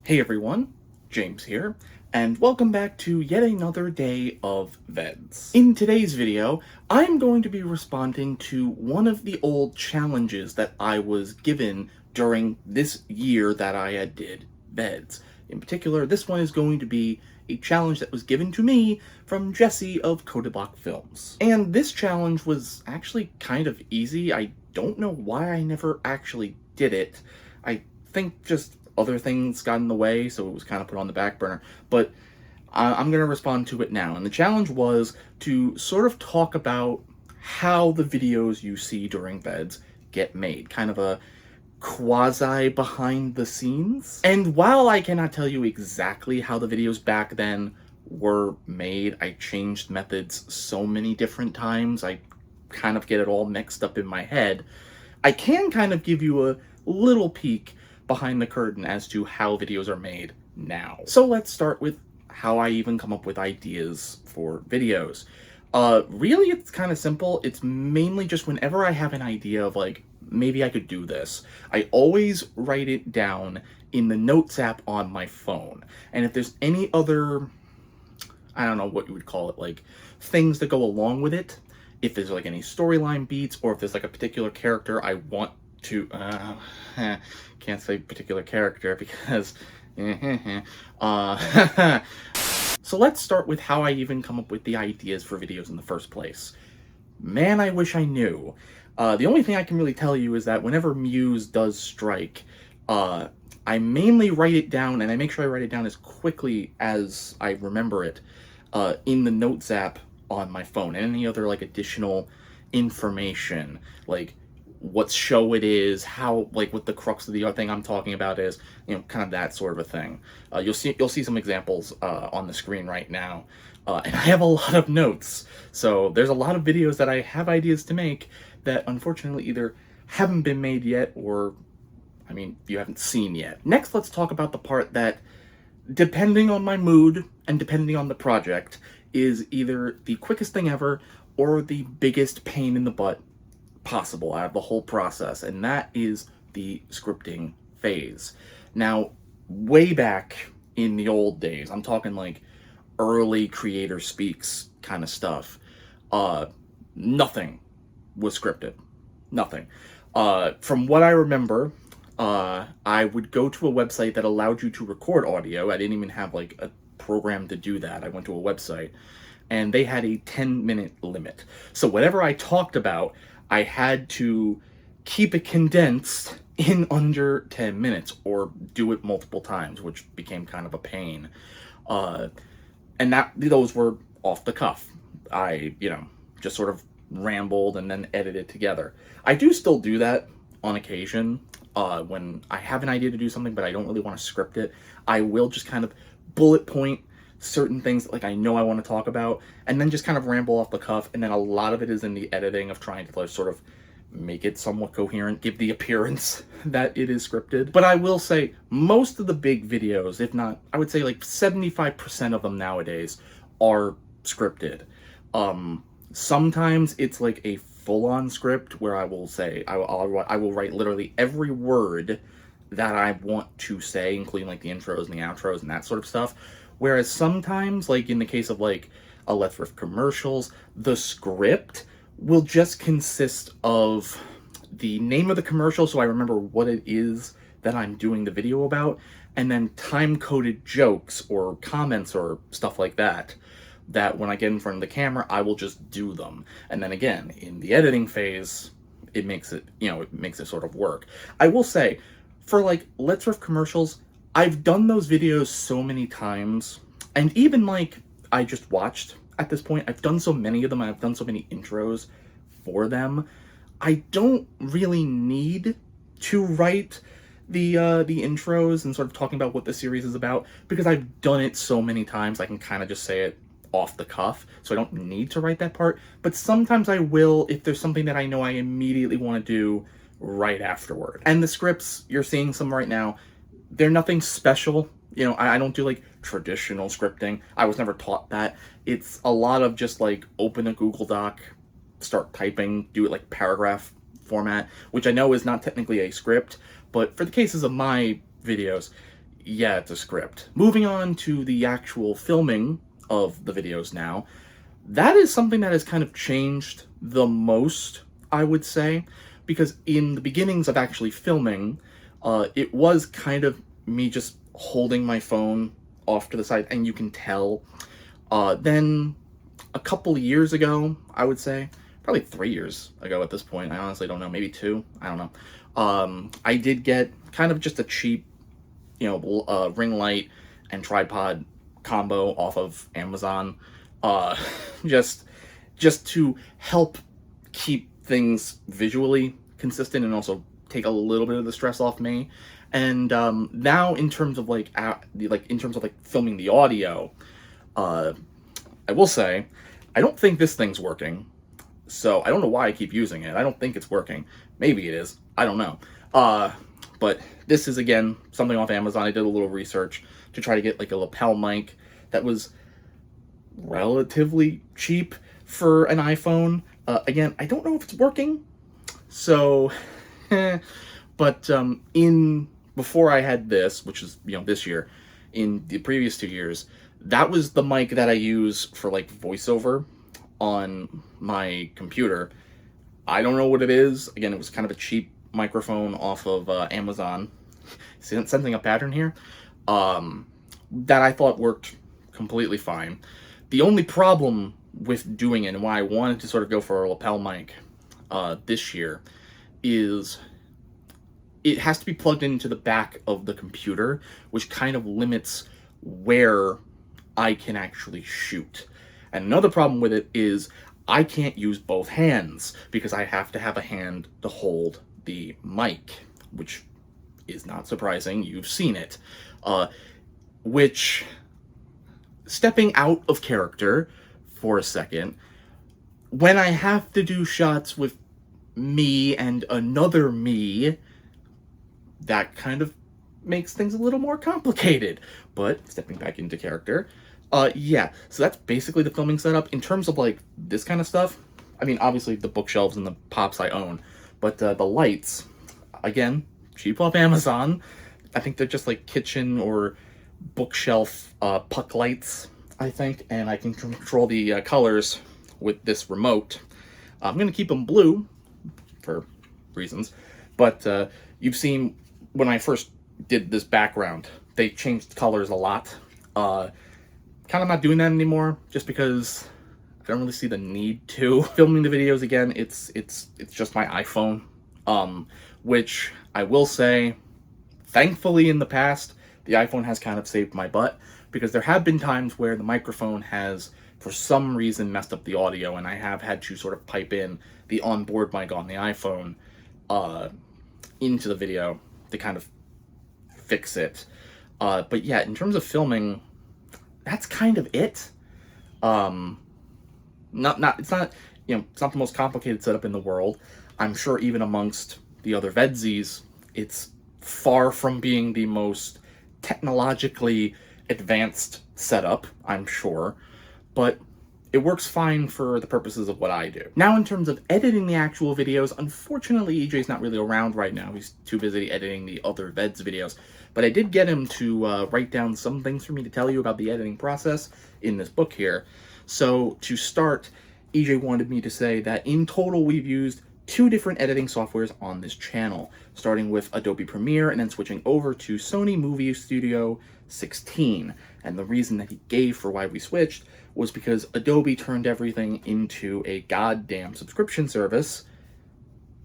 Hey everyone, James here, and welcome back to yet another day of VEDS. In today's video, I'm going to be responding to one of the old challenges that I was given during this year that I did VEDS. In particular, this one is going to be a challenge that was given to me from Jesse of Coded Block Films. And this challenge was actually kind of easy. I don't know why I never actually did it. I think just other things got in the way, so it was kind of put on the back burner. But I'm going to respond to it now. And the challenge was to sort of talk about how the videos you see during VEDS get made. Kind of a quasi behind the scenes. And while I cannot tell you exactly how the videos back then were made, I changed methods so many different times, I kind of get it all mixed up in my head, I can kind of give you a little peek behind the curtain as to how videos are made now. So let's start with how I even come up with ideas for videos. Really, it's kind of simple. It's mainly just whenever I have an idea of like, maybe I could do this, I always write it down in the Notes app on my phone. And if there's any other, I don't know what you would call it, like things that go along with it, if there's like any storyline beats, or if there's like a particular character I want to, can't say particular character because, So let's start with how I even come up with the ideas for videos in the first place. Man, I wish I knew. The only thing I can really tell you is that whenever Muse does strike, I mainly write it down, and I make sure I write it down as quickly as I remember it, in the Notes app on my phone, and any other like additional information, like what show it is, how, like what the crux of the thing I'm talking about is, you know, kind of that sort of a thing. You'll see some examples on the screen right now, and I have a lot of notes, so there's a lot of videos that I have ideas to make that unfortunately either haven't been made yet, or, I mean, you haven't seen yet. Next, let's talk about the part that, depending on my mood and depending on the project, is either the quickest thing ever or the biggest pain in the butt possible out of the whole process, and that is the scripting phase. Now, way back in the old days, I'm talking like early Creator Speaks kind of stuff, nothing was scripted. Nothing. From what I remember, I would go to a website that allowed you to record audio. I didn't even have like a program to do that. I went to a website, and they had a 10-minute limit. So whatever I talked about, I had to keep it condensed in under 10 minutes, or do it multiple times, which became kind of a pain. And those were off the cuff. I, just sort of rambled and then edited together. I do still do that on occasion. When I have an idea to do something, but I don't really want to script it, I will just kind of bullet point certain things that, like, I know I want to talk about, and then just kind of ramble off the cuff, and then a lot of it is in the editing of trying to, like, sort of make it somewhat coherent, give the appearance that it is scripted. But I will say, most of the big videos, if not, I would say like 75% of them nowadays, are scripted. Sometimes it's like a full-on script where I will say, I will write literally every word that I want to say, including like the intros and the outros and that sort of stuff. Whereas sometimes, like in the case of like a Let's Riff commercials, the script will just consist of the name of the commercial, so I remember what it is that I'm doing the video about, and then time-coded jokes or comments or stuff like that, that when I get in front of the camera, I will just do them. And then again, in the editing phase, it makes it, it makes it sort of work. I will say, for like Let's Riff commercials, I've done those videos so many times, and even like I just watched at this point, I've done so many of them, and I've done so many intros for them, I don't really need to write the intros and sort of talking about what the series is about, because I've done it so many times, I can kind of just say it off the cuff, so I don't need to write that part. But sometimes I will if there's something that I know I immediately want to do right afterward. And the scripts, you're seeing some right now, they're nothing special. I don't do like traditional scripting. I was never taught that. It's a lot of just like open a Google Doc, start typing, do it like paragraph format, which I know is not technically a script, but for the cases of my videos, yeah, it's a script. Moving on to the actual filming of the videos now, that is something that has kind of changed the most, I would say, because in the beginnings of actually filming, it was kind of me just holding my phone off to the side, and you can tell. Then a couple of years ago, I would say, probably 3 years ago at this point, I honestly don't know, maybe 2, I don't know. I did get kind of just a cheap, ring light and tripod combo off of Amazon, just to help keep things visually consistent and also take a little bit of the stress off me. And now in terms of filming the audio, I will say I don't think this thing's working. So I don't know why I keep using it. I don't think it's working. Maybe it is. I don't know. But this is, again, something off Amazon. I did a little research to try to get like a lapel mic that was relatively cheap for an iPhone. Again, I don't know if it's working. So, but before I had this, which is, this year, in the previous 2 years, that was the mic that I use for like voiceover on my computer. I don't know what it is. Again, it was kind of a cheap microphone off of Amazon. Sensing a pattern here. That I thought worked completely fine. The only problem with doing it and why I wanted to sort of go for a lapel mic this year is it has to be plugged into the back of the computer, which kind of limits where I can actually shoot. And another problem with it is I can't use both hands because I have to have a hand to hold the mic, which is not surprising. You've seen it. Which, stepping out of character for a second, when I have to do shots with me and another me, that kind of makes things a little more complicated. But stepping back into character, yeah, so that's basically the filming setup. In terms of like this kind of stuff, I mean, obviously the bookshelves and the pops I own, but the lights, again, cheap off Amazon. I think they're just like kitchen or bookshelf puck lights, I think, and I can control the colors with this remote. I'm going to keep them blue for reasons, but you've seen when I first did this background, they changed colors a lot. Kind of not doing that anymore, just because I don't really see the need to. Filming the videos again, it's just my iPhone, which I will say, thankfully in the past, the iPhone has kind of saved my butt, because there have been times where the microphone has, for some reason, messed up the audio, and I have had to sort of pipe in the onboard mic on the iPhone into the video to kind of fix it. But yeah, in terms of filming, that's kind of it. It's not it's not the most complicated setup in the world. I'm sure even amongst the other VEDS-ies, it's far from being the most technologically advanced setup, I'm sure, but it works fine for the purposes of what I do. Now, in terms of editing the actual videos, unfortunately, EJ's not really around right now. He's too busy editing the other VEDS videos, but I did get him to write down some things for me to tell you about the editing process in this book here. So, to start, EJ wanted me to say that in total we've used 2 different editing softwares on this channel, starting with Adobe Premiere and then switching over to Sony Movie Studio 16. And the reason that he gave for why we switched was because Adobe turned everything into a goddamn subscription service,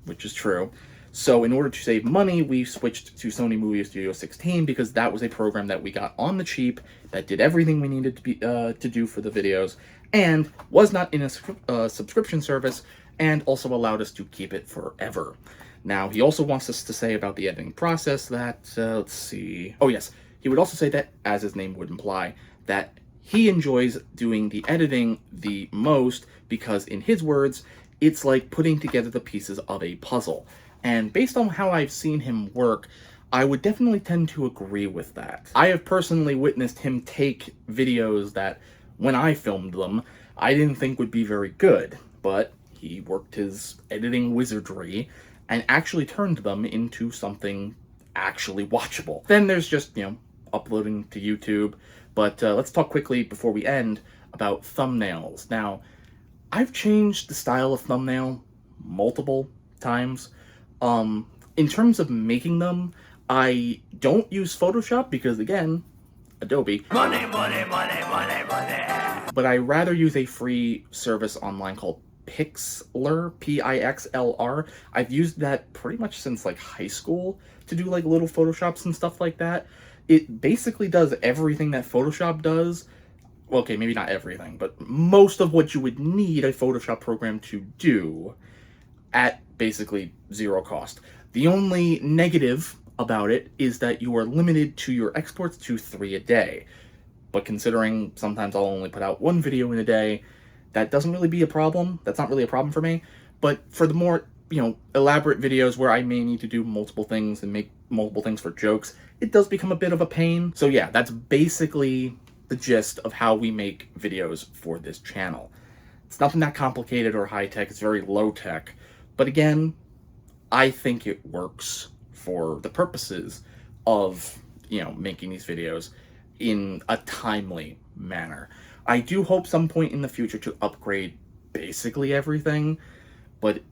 which is true. So in order to save money, we switched to Sony Movie Studio 16 because that was a program that we got on the cheap that did everything we needed to do for the videos and was not in a subscription service, and also allowed us to keep it forever. Now, he also wants us to say about the editing process that, let's see. Oh yes, he would also say that, as his name would imply, that he enjoys doing the editing the most because, in his words, it's like putting together the pieces of a puzzle. And based on how I've seen him work, I would definitely tend to agree with that. I have personally witnessed him take videos that, when I filmed them, I didn't think would be very good, but he worked his editing wizardry and actually turned them into something actually watchable. Then there's just, uploading to YouTube. But let's talk quickly before we end about thumbnails. Now, I've changed the style of thumbnail multiple times. In terms of making them, I don't use Photoshop because, again, Adobe. Money, money, money, money, money. But I rather use a free service online called Pixlr, Pixlr. I've used that pretty much since like high school to do like little Photoshops and stuff like that. It basically does everything that Photoshop does. Well, okay, maybe not everything, but most of what you would need a Photoshop program to do at basically zero cost. The only negative about it is that you are limited to your exports to 3 a day. But considering sometimes I'll only put out 1 video in a day, that doesn't really be a problem. That's not really a problem for me. But for the more, elaborate videos where I may need to do multiple things and make multiple things for jokes, it does become a bit of a pain. So yeah, that's basically the gist of how we make videos for this channel. It's nothing that complicated or high-tech. It's very low-tech. But again, I think it works for the purposes of, making these videos in a timely manner. I do hope some point in the future to upgrade basically everything, but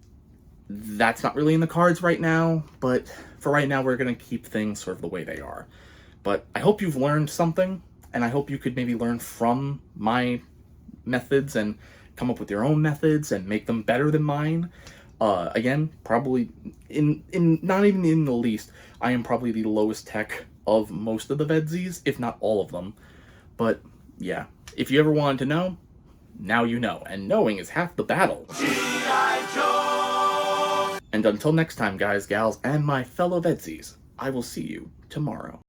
that's not really in the cards right now. But for right now, we're going to keep things sort of the way they are. But I hope you've learned something, and I hope you could maybe learn from my methods and come up with your own methods and make them better than mine. Again, probably in not even in the least, I am probably the lowest tech of most of the VEDS-ies, if not all of them. But yeah, if you ever wanted to know, now you know, and knowing is half the battle. G.I. Joe! And until next time, guys, gals, and my fellow VEDS-ies, I will see you tomorrow.